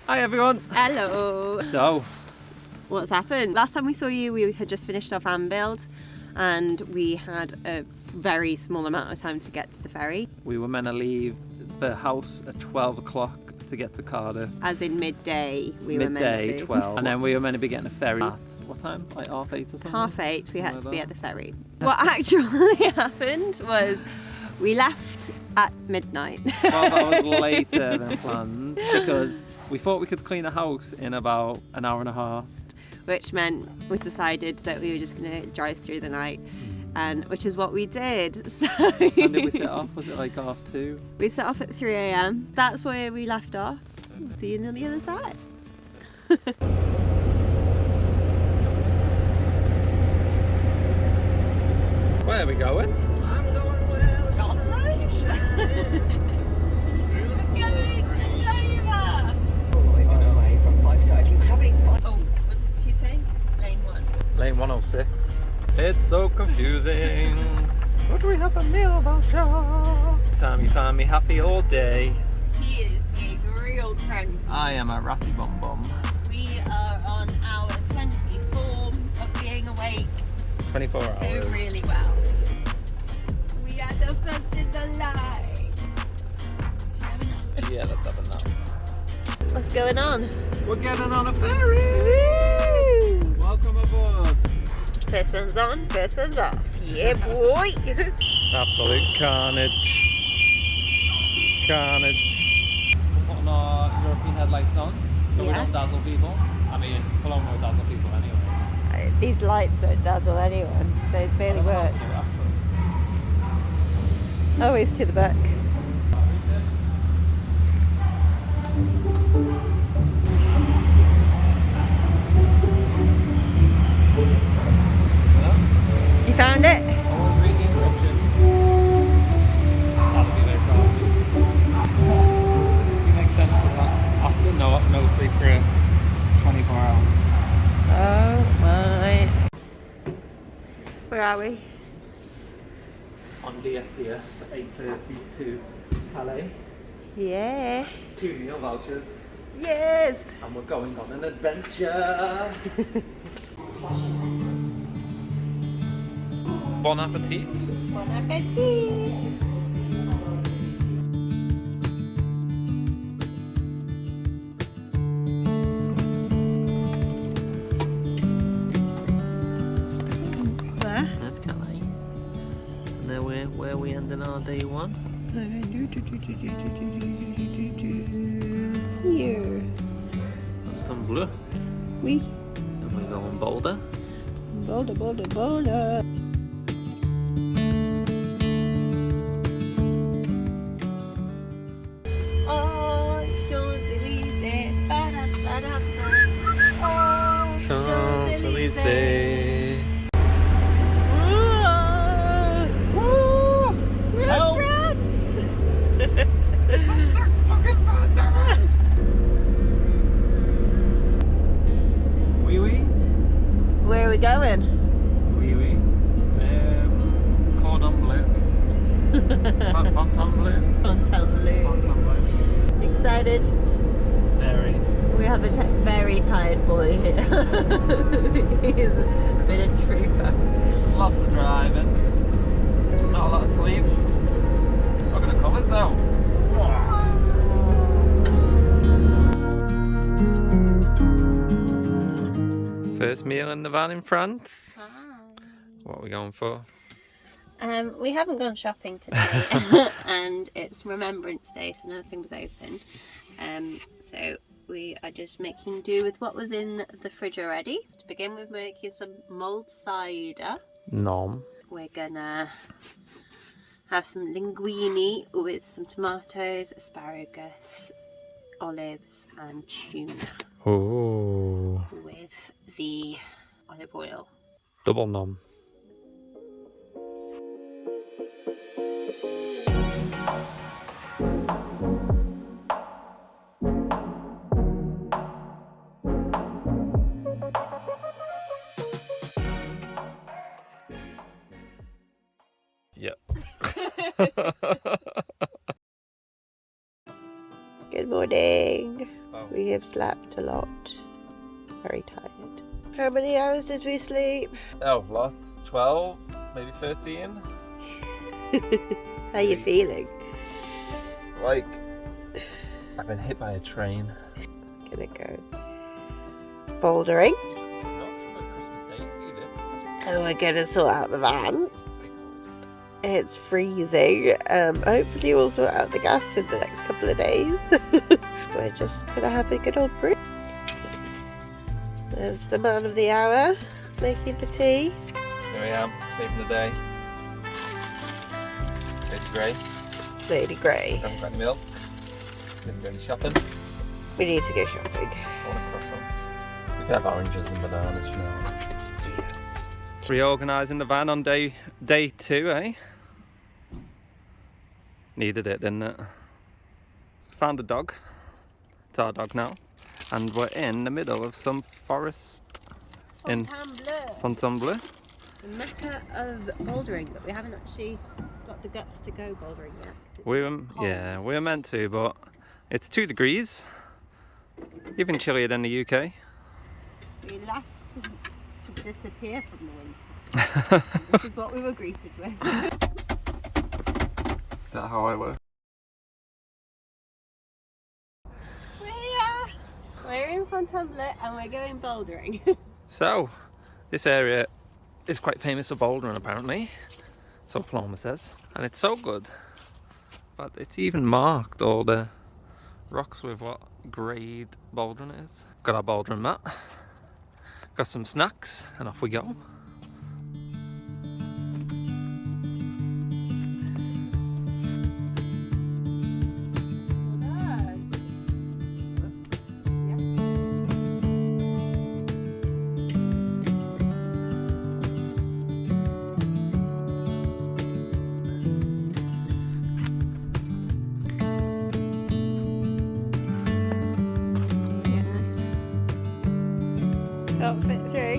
Hi everyone! Hello! So, what's happened? Last time we saw you, we had just finished our van build and we had a very small amount of time to get to the ferry. we were meant to leave the house at 12 o'clock to get to Cardiff. As in midday, we were meant Midday, to. 12. And then we were meant to be getting a ferry at, what time? Like 8:30 or something? 8:30, we had Something to like be that. at the ferry. What actually happened was we left at midnight. 12 hours later than planned because we thought we could clean the house in about an hour and a half. Which meant we decided that we were just going to drive through the night, and which is what we did. So What time did we set off? Was it like 2:30? we set off at 3 AM. That's where we left off. We'll see you on the other side. Where are we going? Lane 106. It's so confusing. What do we have a meal voucher? Time you find me happy all day. He is a real crank. I am a ratty bum bum. We are on our 24 of being awake. 24 hours. So really well. We are the first in the line. Yeah, let's have a nap. What's going on? We're getting on a ferry! Woo! Welcome aboard! First one's on, first one's off. Yeah, boy! Absolute carnage. Carnage. We're putting our European headlights on so we Yeah. don't dazzle people. I mean, Paloma will dazzle people anyway. These lights don't dazzle anyone. They barely work. Always to the back. You found it? Always read the instructions. That'll be very crafty. It makes sense of that. After no sleep for 24 hours. Oh my. Where are we? On DFDS 8:30 to Calais. Yeah. 2 meal vouchers. Yes! And we're going on an adventure. Bon appetit. Bon appetit! There. That's Calais. And then where we ending our day one? Here. Tumblr. We. And we go on Boulder. Boulder, boulder, boulder. Oh, Champs-Élysées. Ba-da-ba-da-ba. Oh, Champs-Élysées. Woo! We're in France! Oui, oui. Where are we going? Oui, oui. Cordon bleu. Fontainebleau. Fontainebleau. Fontainebleau. Excited? Very. We have a very tired boy here. He's been a trooper. Lots of driving. Not a lot of sleep. Look at the colours though. First meal in the van in France. What are we going for? We haven't gone shopping today and it's Remembrance Day, so nothing was open. So we are just making do with what was in the fridge already. To begin with, we're making some mulled cider. Nom. We're gonna have some linguine with some tomatoes, asparagus, olives and tuna Oh. with the olive oil. Double nom. Yep. Good morning. Oh. We have slept a lot. Very tired. How many hours did we sleep? Oh, lots. 12, maybe 13. How are you feeling? Like, I've been hit by a train. Gonna go bouldering. And we're gonna sort out the van. It's freezing. Hopefully we'll sort out the gas in the next couple of days. We're just gonna have a good old brew. There's the man of the hour making the tea. Here I am, saving the day. Lady Grey. Lady Grey. Haven't got any milk. Didn't go any shopping. We need to go shopping. I want to crush them. We can have oranges and bananas for now. Reorganising the van on day 2, eh? Needed it, didn't it? Found a dog. It's our dog now. And we're in the middle of some forest in Fontainebleau. The mecca of bouldering, but we haven't actually got the guts to go bouldering yet. We were meant to, but it's 2 degrees. Even chillier than the UK. We left to disappear from the winter. This is what we were greeted with. Is that how I work? We're in Fontainebleau and we're going bouldering. So, this area is quite famous for bouldering apparently. So Paloma says. And it's so good. But it's even marked all the rocks with what grade bouldering is. Got our bouldering mat. Got some snacks and off we go. Don't fit through.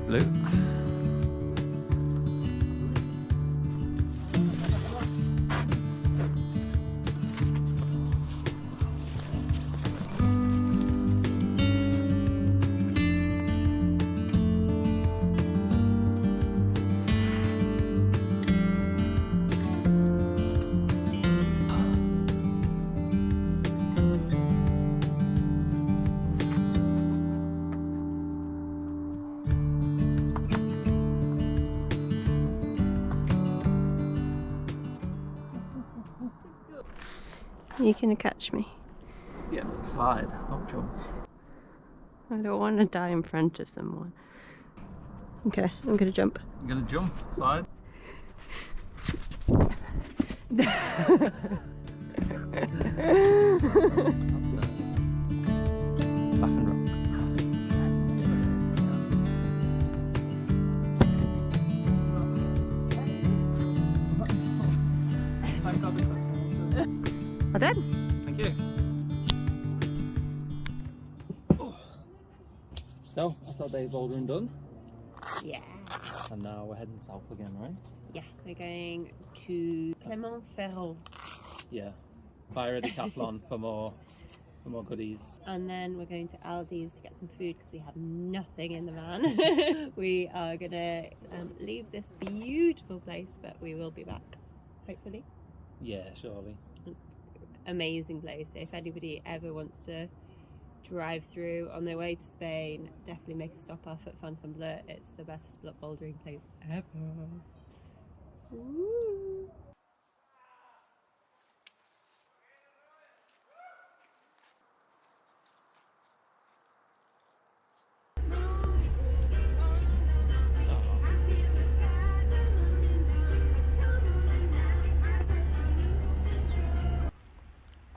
Blue. You can catch me. Yeah, slide, don't jump. I don't want to die in front of someone. Okay, I'm gonna jump. You're gonna jump, slide. I did. Thank you. So, that's our day bouldering done. Yeah. And now we're heading south again, right? Yeah, we're going to Clermont-Ferrand. Yeah. Fire the Decathlon for more goodies. And then we're going to Aldi's to get some food because we have nothing in the van. We are gonna leave this beautiful place, but we will be back, hopefully. Yeah, surely. It's an amazing place. If anybody ever wants to drive through on their way to Spain, definitely make a stop off at Fontainebleau. It's the best bouldering place ever. Woo.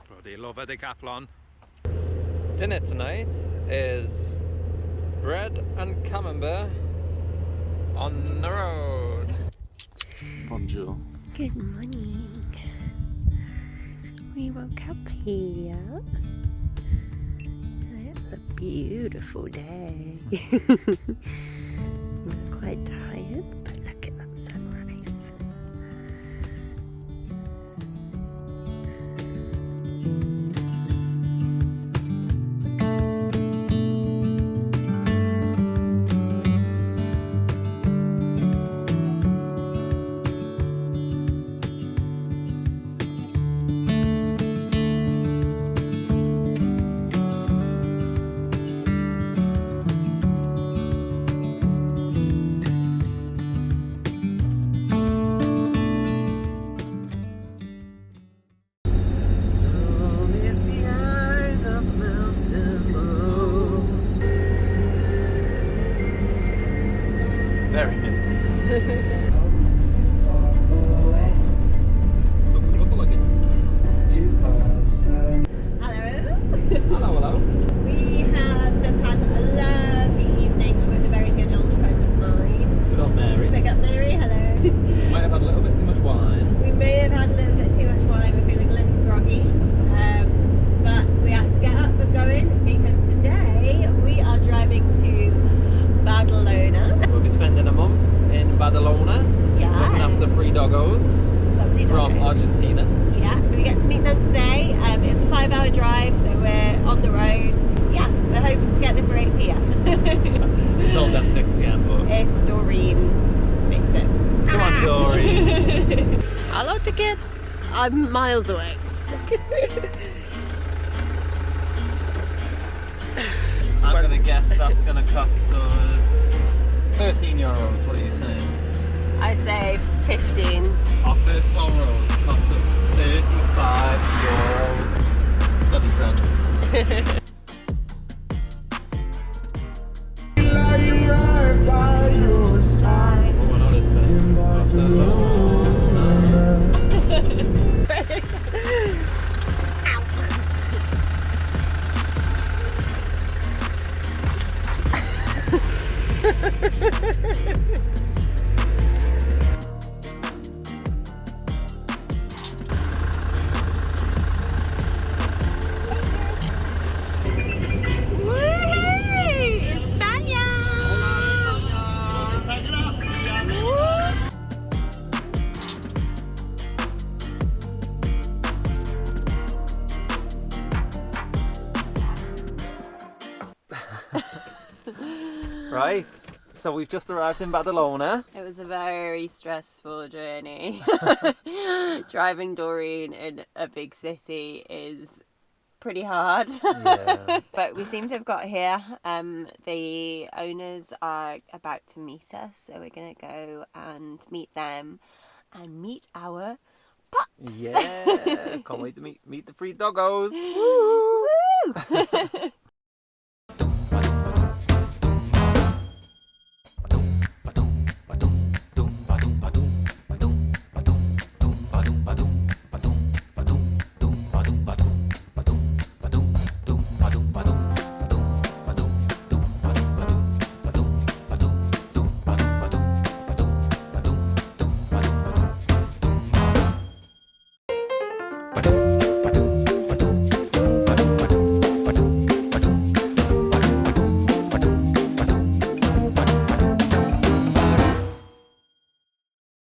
Bloody love a decathlon. Dinner tonight is bread and camembert on the road. Bonjour. Good morning. we woke up here. It's a beautiful day. I'm quite tired, but look at that sunrise. Very misty. So colourful again. Hello. Hello, hello. We have just had a lovely evening with a very good old friend of mine. Good old Mary. Pick up Mary, hello. Might have had a little bit too much wine. We may have had a little bit too much wine, we're feeling a little groggy. But we had to get up and go in because today we are driving to Badalona. We'll be spending a month in Badalona. Yeah. Looking after 3 doggos Lovely from doggos. Argentina. Yeah, we get to meet them today. It's a 5-hour drive, so we're on the road. Yeah, we're hoping to get there for 8 p.m. It's all done 6 p.m. but If Doreen makes it. come on, Doreen. Hello, tickets. I'm miles away. I'm gonna guess that's gonna cost us 13 euros. What are you saying? I'd say 15. Our first toll road cost us 35 euros. Bloody friends. Oh, we're not as bad. Right, so we've just arrived in Badalona. It was a very stressful journey. Driving Doreen in a big city is pretty hard. Yeah. But we seem to have got here. The owners are about to meet us, so we're going to go and meet them and meet our pups. Yeah, can't wait to meet the 3 doggos. Woo!